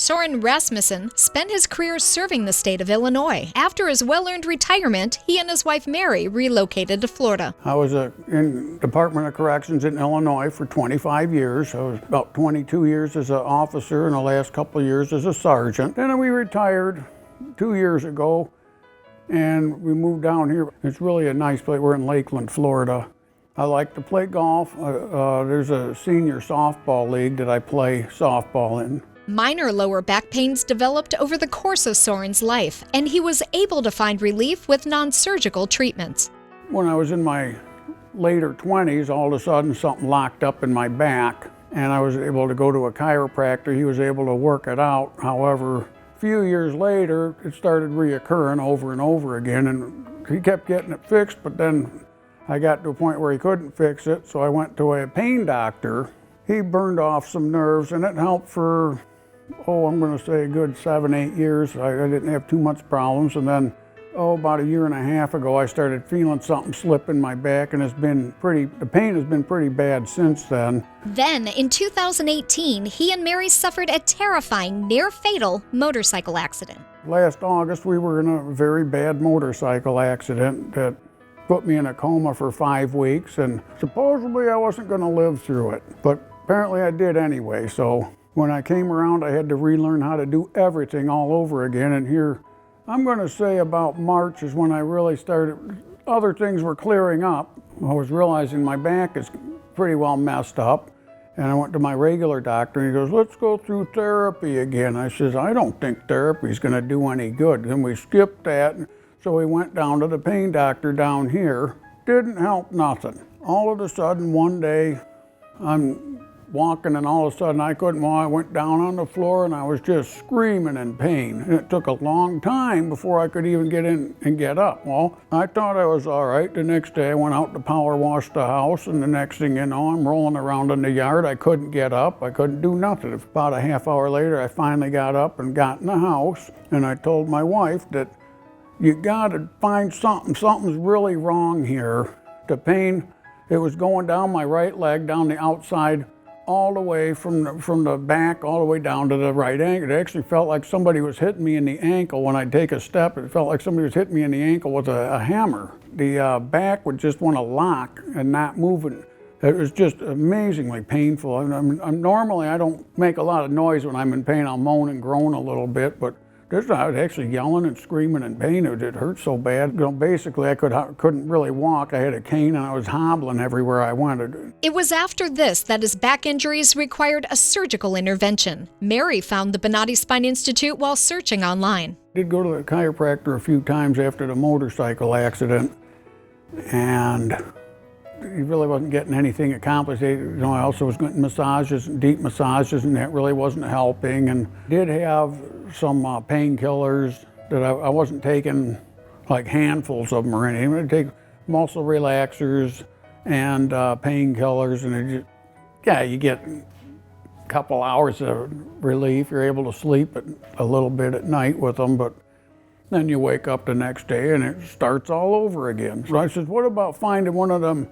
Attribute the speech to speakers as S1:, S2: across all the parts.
S1: Soren spent his career serving the state of Illinois. After his well-earned retirement, he and his wife Mary relocated to Florida.
S2: I was in Department of Corrections in Illinois for 25 years. I was about 22 years as an officer and the last couple of years as a sergeant. Then we retired 2 years ago and we moved down here. It's really a nice place. We're in Lakeland, Florida. I like to play golf. There's a senior softball league that I play softball in.
S1: Minor lower back pains developed over the course of Soren's life, and he was able to find relief with non-surgical treatments.
S2: When I was in my later 20s, all of a sudden something locked up in my back, and I was able to go to a chiropractor. He was able to work it out. However, a few years later, it started reoccurring over and over again, and he kept getting it fixed, but then I got to a point where he couldn't fix it, so I went to a pain doctor. He burned off some nerves, and it helped for, I'm going to say a good 7-8 years. I didn't have too much problems, and then, about a year and a half ago, I started feeling something slip in my back, and the pain has been pretty bad since then.
S1: Then, in 2018, he and Mary suffered a terrifying, near-fatal motorcycle accident.
S2: Last August, we were in a very bad motorcycle accident that put me in a coma for 5 weeks, and supposedly I wasn't going to live through it, but apparently I did anyway. So when I came around, I had to relearn how to do everything all over again, and here, I'm going to say about March is when I really started, other things were clearing up. I was realizing my back is pretty well messed up, and I went to my regular doctor, and he goes, let's go through therapy again. I says, I don't think therapy is going to do any good. And we skipped that. So we went down to the pain doctor down here. Didn't help nothing. All of a sudden, one day, I'm walking and all of a sudden I couldn't walk. I went down on the floor and I was just screaming in pain. And it took a long time before I could even get in and get up. Well, I thought I was all right. The next day I went out to power wash the house, and the next thing you know, I'm rolling around in the yard. I couldn't get up. I couldn't do nothing. About a half hour later, I finally got up and got in the house, and I told my wife that you gotta find something. Something's really wrong here. The pain, it was going down my right leg, down the outside, all the way from the back, all the way down to the right ankle. It actually felt like somebody was hitting me in the ankle when I'd take a step. It felt like somebody was hitting me in the ankle with a hammer. The back would just want to lock and not moving. It was just amazingly painful. Normally, I don't make a lot of noise when I'm in pain. I'll moan and groan a little bit, but this I was actually yelling and screaming in pain. It hurt so bad. Basically, I couldn't really walk. I had a cane and I was hobbling everywhere I went.
S1: It was after this that his back injuries required a surgical intervention. Mary found the Bonati Spine Institute while searching online.
S2: I did go to the chiropractor a few times after the motorcycle accident, and he really wasn't getting anything accomplished. I also was getting massages, deep massages, and that really wasn't helping. And did have some painkillers that I wasn't taking like handfuls of them or anything. I take muscle relaxers and painkillers, and you get a couple hours of relief. You're able to sleep a little bit at night with them, but then you wake up the next day and it starts all over again. So I said, what about finding one of them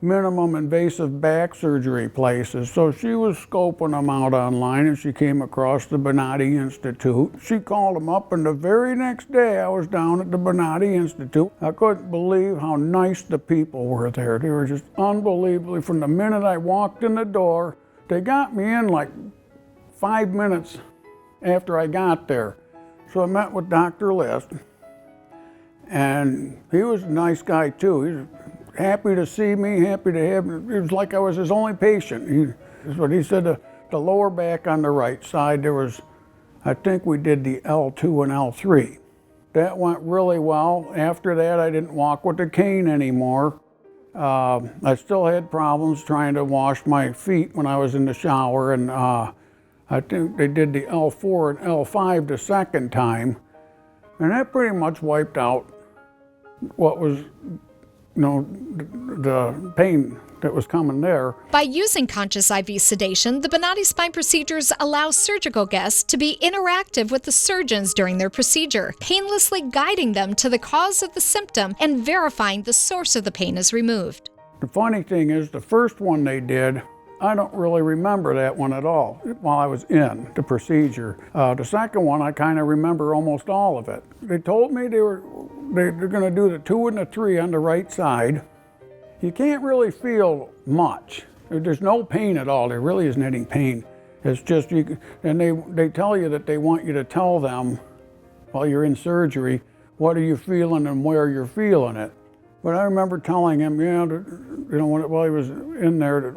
S2: minimum invasive back surgery places? So she was scoping them out online, and she came across the Bonati Institute. She called them up, and the very next day I was down at the Bonati Institute. I couldn't believe how nice the people were there. They were just unbelievably, from the minute I walked in the door, they got me in like 5 minutes after I got there. So I met with Dr. List, and he was a nice guy too. He was happy to see me, happy to have me. It was like I was his only patient. That's what he said. The lower back on the right side, there was, I think we did the L2 and L3. That went really well. After that, I didn't walk with the cane anymore. I still had problems trying to wash my feet when I was in the shower, and I think they did the L4 and L5 the second time, and that pretty much wiped out what was, the pain that was coming there.
S1: By using conscious IV sedation, the Bonati spine procedures allow surgical guests to be interactive with the surgeons during their procedure, painlessly guiding them to the cause of the symptom and verifying the source of the pain is removed.
S2: The funny thing is, the first one they did, I don't really remember that one at all while I was in the procedure. The second one, I kind of remember almost all of it. They told me they're going to do the 2 and the 3 on the right side. You can't really feel much. There's no pain at all. There really isn't any pain. It's just, and they tell you that they want you to tell them while you're in surgery, what are you feeling and where you're feeling it. But I remember telling him, while he was in there,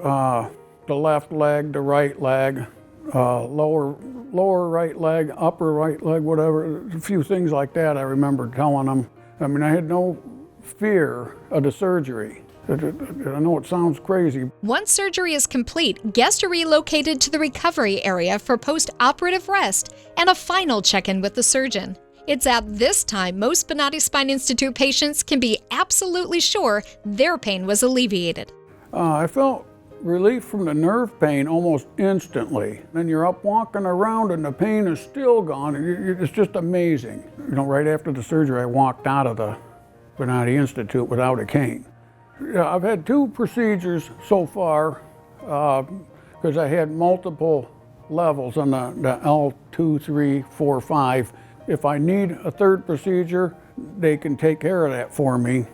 S2: the left leg, the right leg, lower right leg, upper right leg, whatever, a few things like that I remember telling him. I mean, I had no fear of the surgery. I know it sounds crazy.
S1: Once surgery is complete, guests are relocated to the recovery area for post-operative rest and a final check-in with the surgeon. It's at this time most Bonati Spine Institute patients can be absolutely sure their pain was alleviated.
S2: I felt relief from the nerve pain almost instantly. Then you're up walking around and the pain is still gone. It's just amazing. Right after the surgery, I walked out of the Bonati Institute without a cane. I've had 2 procedures so far because I had multiple levels on the L2, 3, 4, 5. If I need a 3rd procedure, they can take care of that for me.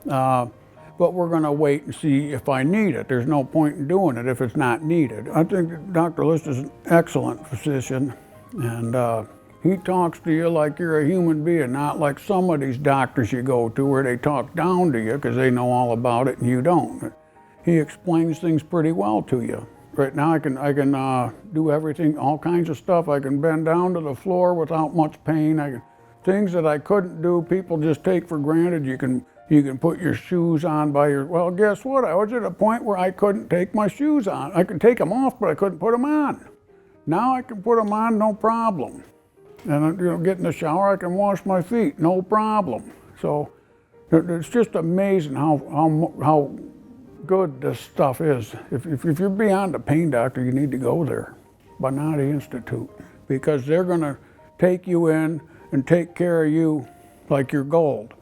S2: But we're going to wait and see if I need it. There's no point in doing it if it's not needed. I think Dr. List is an excellent physician, and he talks to you like you're a human being, not like some of these doctors you go to where they talk down to you because they know all about it and you don't. He explains things pretty well to you. Right now I can do everything, all kinds of stuff. I can bend down to the floor without much pain. Things that I couldn't do, people just take for granted. You can put your shoes on well, guess what? I was at a point where I couldn't take my shoes on. I could take them off, but I couldn't put them on. Now I can put them on, no problem. And get in the shower, I can wash my feet, no problem. So it's just amazing how good this stuff is. If you're beyond a pain doctor, you need to go there, Bonati Institute, because they're going to take you in and take care of you like you're gold.